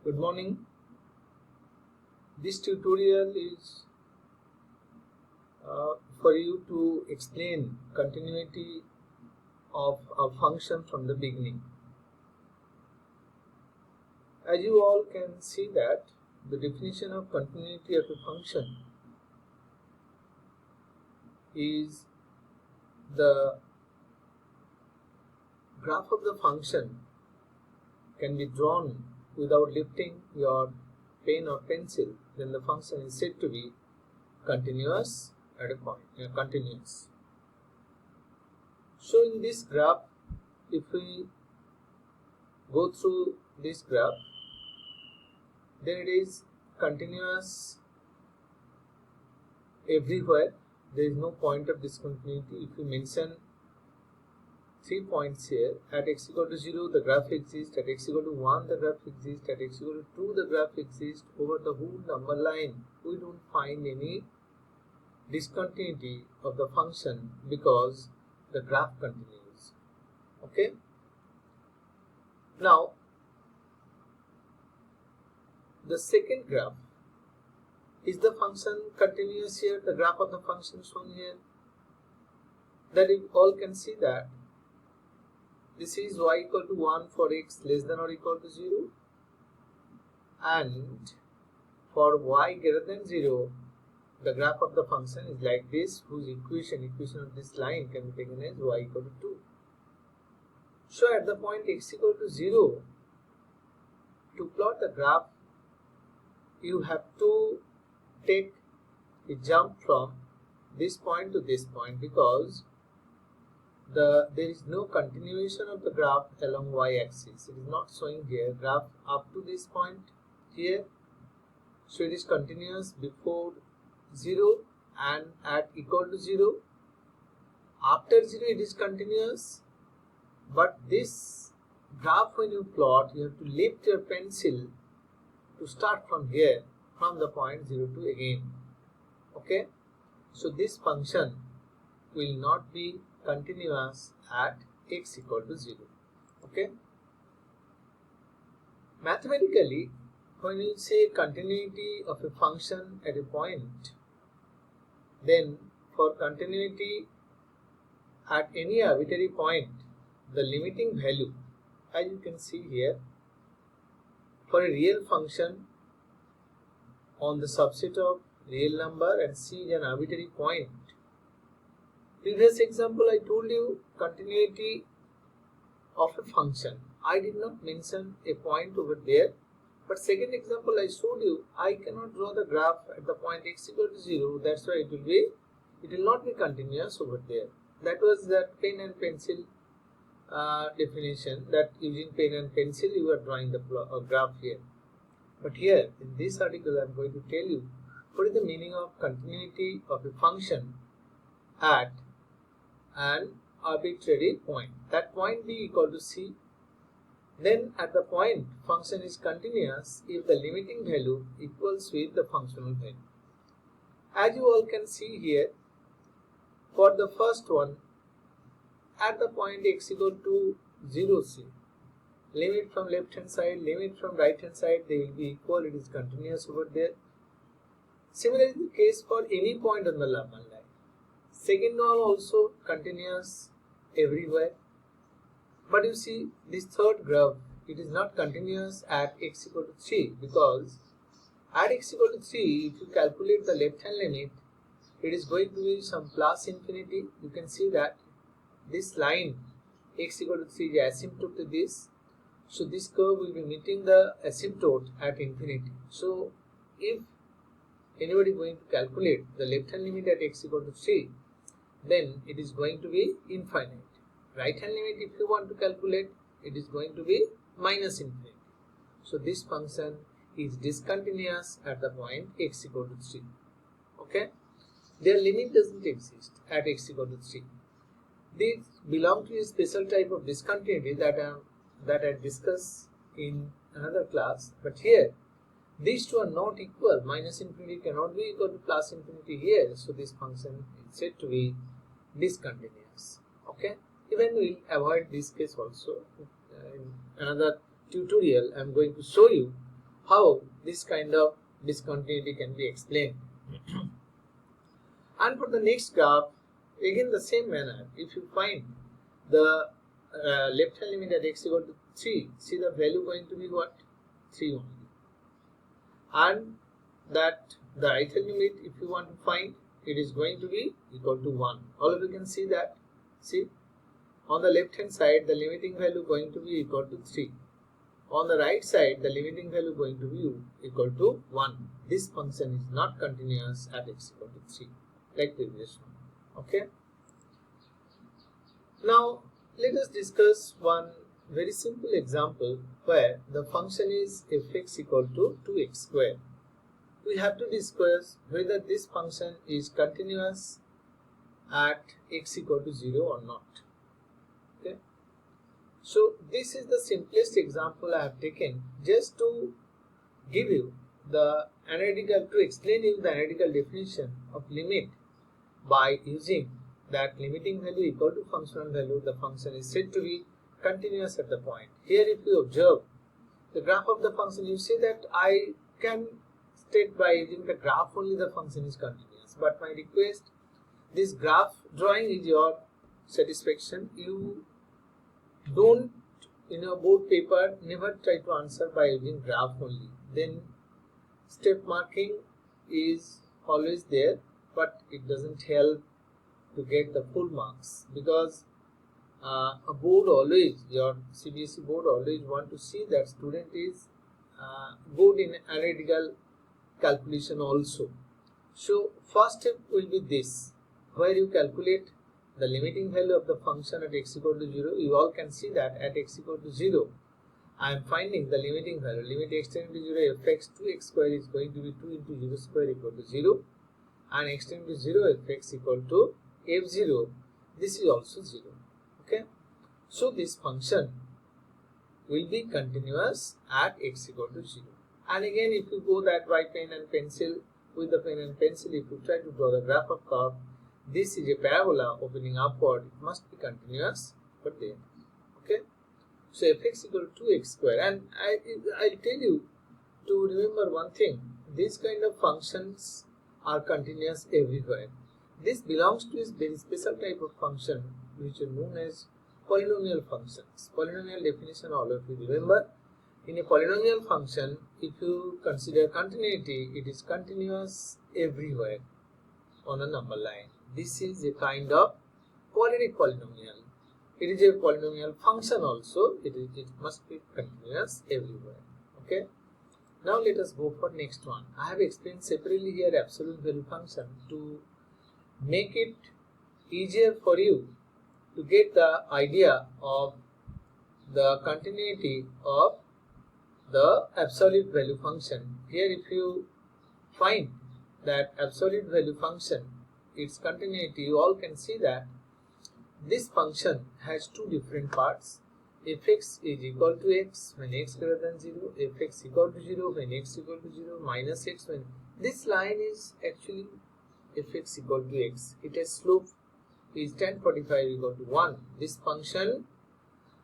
Good morning. This tutorial is for you to explain continuity of a function from the beginning. As you all can see that the definition of continuity of a function is the graph of the function can be drawn without lifting your pen or pencil, then the function is said to be continuous at a point, continuous. So in this graph, if we go through this graph, then it is continuous everywhere. There is no point of discontinuity. If we mention 3 points here, at x equal to 0 the graph exists, at x equal to 1 the graph exists, at x equal to 2 the graph exists. Over the whole number line we don't find any discontinuity of the function because the graph continues. Okay. Now the second graph, is the function continuous here? The graph of the function shown here, that you all can see that this is y equal to 1 for x less than or equal to 0, and for y greater than 0 the graph of the function is like this, whose equation of this line can be taken as y equal to 2. So at the point x equal to 0, to plot the graph you have to take a jump from this point to this point, because there is no continuation of the graph along y-axis. It is not showing here graph up to this point here, so it is continuous before 0 and at equal to 0. After 0 it is continuous, but this graph when you plot you have to lift your pencil to start from here, from the point 0 to again. Okay, so this function will not be continuous at x equal to 0. Okay, mathematically when you say continuity of a function at a point, then for continuity at any arbitrary point, the limiting value, as you can see here, for a real function on the subset of real number and C is an arbitrary point. Previous example I told you continuity of a function. I did not mention a point over there, but second example I showed you I cannot draw the graph at the point x equal to 0. That's why it will not be continuous over there. That was that pen and pencil definition, that using pen and pencil you are drawing the graph here. But here in this article I am going to tell you what is the meaning of continuity of a function at an arbitrary point. That point be equal to c. Then at the point function is continuous if the limiting value equals with the functional value. As you all can see here, for the first one, at the point x equal to 0 c, limit from left hand side, limit from right hand side, they will be equal, it is continuous over there. Similarly the case for any point on the normal line. Second one also continuous everywhere. But you see this third graph, it is not continuous at x equal to 3, because at x equal to 3 if you calculate the left hand limit, it is going to be some plus infinity. You can see that this line x equal to 3 is asymptote to this, so this curve will be meeting the asymptote at infinity. So if anybody going to calculate the left hand limit at x equal to 3, then it is going to be infinite. Right hand limit if you want to calculate, it is going to be minus infinity. So this function is discontinuous at the point x equal to 3. Okay, their limit doesn't exist at x equal to 3. These belong to a special type of discontinuity that I discussed in another class. But here these two are not equal. Minus infinity cannot be equal to plus infinity here, so this function is said to be discontinuous. Okay, even we will avoid this case also. In another tutorial I am going to show you how this kind of discontinuity can be explained. And for the next graph, again the same manner, if you find the left hand limit at x equal to 3, see the value going to be what? 3 only. And that the right hand limit, if you want to find, it is going to be equal to 1. All of you can see that. See, on the left hand side, the limiting value going to be equal to 3. On the right side, the limiting value going to be equal to 1. This function is not continuous at x equal to 3, like previous one. Okay. Now, let us discuss one very simple example where the function is fx equal to 2x square. We have to discuss whether this function is continuous at x equal to 0 or not. Okay. So this is the simplest example I have taken just to give you the analytical, to explain you the analytical definition of limit by using that limiting value equal to functional value. The function is said to be continuous at the point. Here if you observe the graph of the function, you see that I can state by using the graph only the function is continuous. But my request, this graph drawing is your satisfaction. You don't, in your board paper, never try to answer by using graph only. Then step marking is always there, but it doesn't help to get the full marks, because a board always, your CBSE board always want to see that student is good in analytical calculation also. So first step will be this, where you calculate the limiting value of the function at x equal to 0. You all can see that at x equal to 0, I am finding the limiting value. Limit x tending to 0, fx 2x square is going to be 2 into 0 square equal to 0, and x tending to 0, fx equal to f0. This is also 0. Okay. So this function will be continuous at x equal to 0. And again, if you go that by pen and pencil, with the pen and pencil, if you try to draw the graph of curve, this is a parabola opening upward. It must be continuous, but then, okay. So fx equal to 2x square, and I'll tell you to remember one thing: these kind of functions are continuous everywhere. This belongs to a very special type of function which are known as polynomial functions. Polynomial definition, all of you remember. In a polynomial function, if you consider continuity, it is continuous everywhere on a number line. This is a kind of quadratic polynomial. It is a polynomial function also. It must be continuous everywhere. Okay. Now let us go for next one. I have explained separately here absolute value function to make it easier for you to get the idea of the continuity of the absolute value function. Here if you find that absolute value function, its continuity, you all can see that this function has two different parts. Fx is equal to x when x greater than 0, fx equal to 0 when x equal to 0, minus x when this line is actually fx equal to x. It has slope is tan 45 equal to 1. This function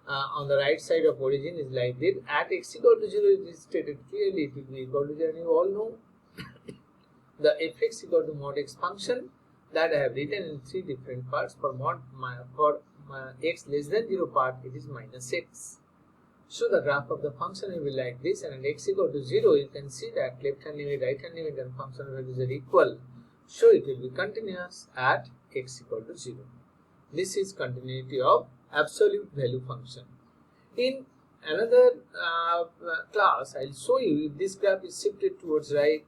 on the right side of origin is like this. At x equal to 0, it is stated clearly it will be equal to 0, and you all know the fx equal to mod x function that I have written in three different parts. For x less than 0 part, it is minus x. So the graph of the function will be like this, and at x equal to 0, you can see that left hand limit, right hand limit and function values are equal. So it will be continuous at x equal to 0. This is continuity of absolute value function. In another class, I will show you if this graph is shifted towards right,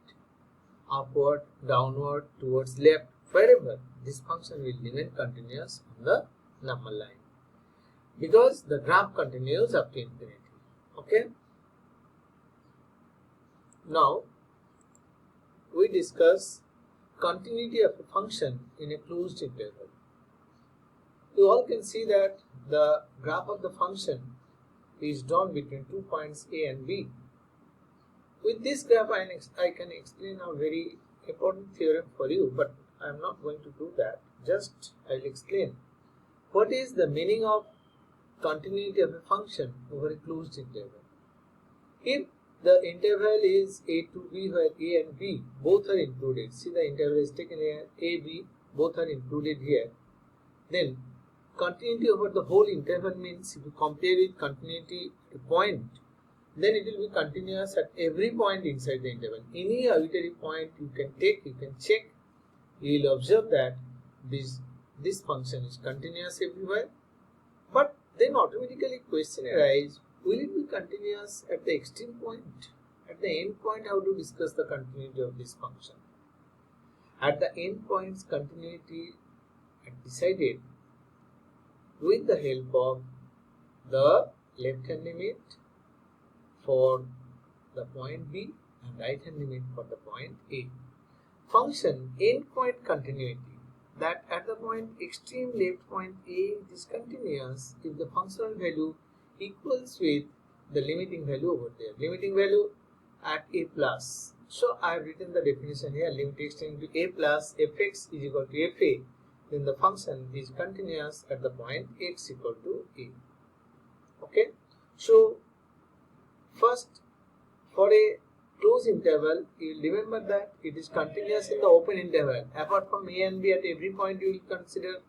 upward, downward, towards left, wherever, this function will remain continuous on the number line, because the graph continues up to infinity. Okay. Now we discuss continuity of a function in a closed interval. You all can see that the graph of the function is drawn between 2 points A and B. With this graph, I can explain a very important theorem for you, but I am not going to do that. Just I will explain what is the meaning of continuity of a function over a closed interval. If the interval is a to b where a and b both are included. See, the interval is taken here, a, b both are included here. Then continuity over the whole interval means if you compare with continuity to point, then it will be continuous at every point inside the interval. Any arbitrary point you can take, you can check, you will observe that this function is continuous everywhere. But then automatically question arises, will it be continuous at the extreme point? At the end point, how to discuss the continuity of this function? At the end points, continuity is decided with the help of the left hand limit for the point B and right hand limit for the point A. Function endpoint continuity, that at the point extreme left point A it is continuous if the functional value equals with the limiting value over there. Limiting value at A plus. So I have written the definition here, limit extending to A plus fx is equal to fa. Then the function is continuous at the point x equal to A. Okay. So first, for a closed interval, you will remember that it is continuous in the open interval. Apart from A and B, at every point you will consider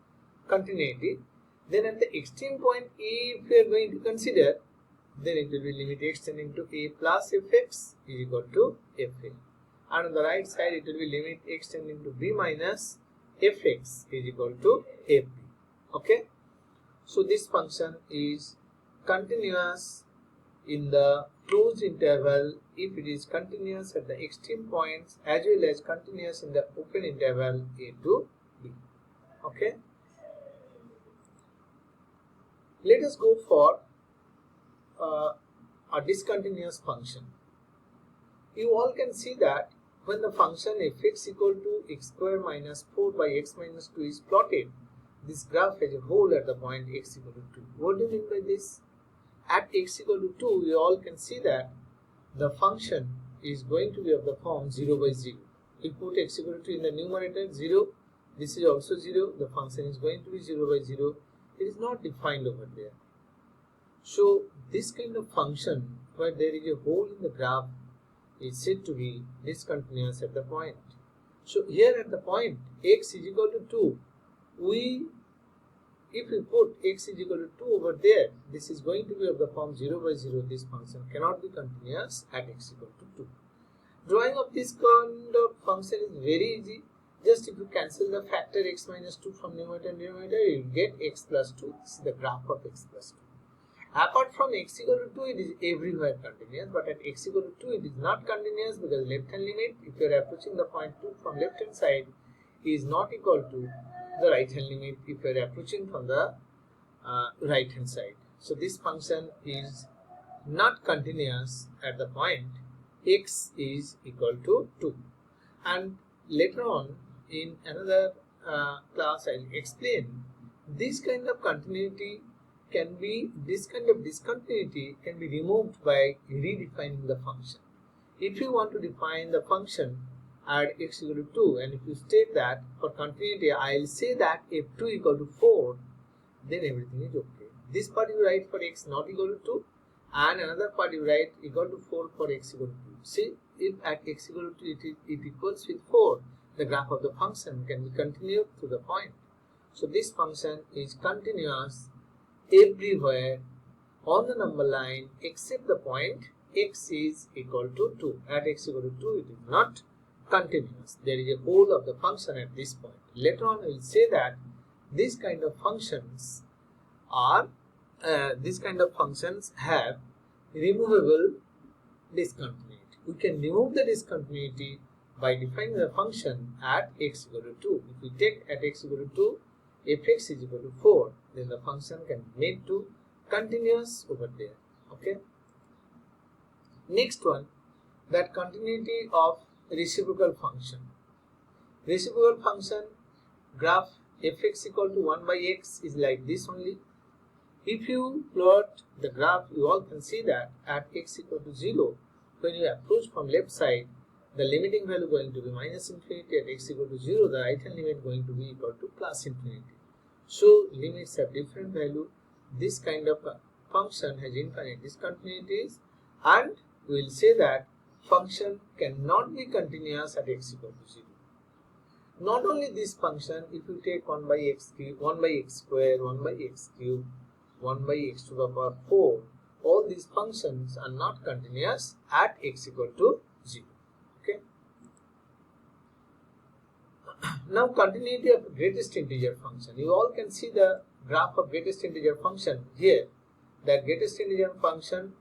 continuity. Then at the extreme point A, if you are going to consider, then it will be limit extending to A plus fx is equal to fa. And on the right side, it will be limit extending to B minus fx is equal to fb. Okay. So this function is continuous in the closed interval if it is continuous at the extreme points as well as continuous in the open interval A to B. Okay. Let us go for a discontinuous function. You all can see that when the function fx equal to x square minus 4 by x minus 2 is plotted, this graph has a hole at the point x equal to 2. What do you mean by this? At x equal to 2, we all can see that the function is going to be of the form 0 by 0. We put x equal to 2 in the numerator, 0. This is also 0. The function is going to be 0 by 0. It is not defined over there. So this kind of function where there is a hole in the graph is said to be discontinuous at the point. So here at the point x is equal to 2, if we put x is equal to 2 over there, this is going to be of the form 0 by 0. This function cannot be continuous at x equal to 2. Drawing of this kind of function is very easy. Just if you cancel the factor x minus 2 from numerator and denominator, you will get x plus 2. This is the graph of x plus 2. Apart from x equal to 2, it is everywhere continuous, but at x equal to 2, it is not continuous because left hand limit, if you are approaching the point 2 from left hand side, is not equal to the right hand limit if you are approaching from the right hand side. So this function is not continuous at the point x is equal to 2. And later on in another class, I will explain this kind of continuity this kind of discontinuity can be removed by redefining the function. If you want to define the function at x equal to 2, and if you state that for continuity, I will say that if 2 equal to 4, then everything is okay. This part you write for x not equal to 2, and another part you write equal to 4 for x equal to 2. See, if at x equal to 2 it equals with 4, the graph of the function can be continued to the point. So this function is continuous everywhere on the number line except the point x is equal to 2. At x equal to 2, it is not continuous. There is a hole of the function at this point. Later on, I will say that this kind of functions have removable discontinuity. We can remove the discontinuity by defining the function at x equal to 2. If we take at x equal to 2, fx is equal to 4, then the function can be made to continuous over there. Okay. Next one, that continuity of reciprocal function. Reciprocal function graph fx equal to 1 by x is like this only. If you plot the graph, you all can see that at x equal to 0, when you approach from left side, the limiting value going to be minus infinity. At x equal to 0, the right hand limit going to be equal to plus infinity. So limits have different value. This kind of function has infinite discontinuities, and we will say that function cannot be continuous at x equal to 0. Not only this function, if you take 1 by x cube, 1 by x square, 1 by x cube, 1 by x to the power 4, all these functions are not continuous at x equal to 0. Okay. Now continuity of greatest integer function. You all can see the graph of greatest integer function here. The greatest integer function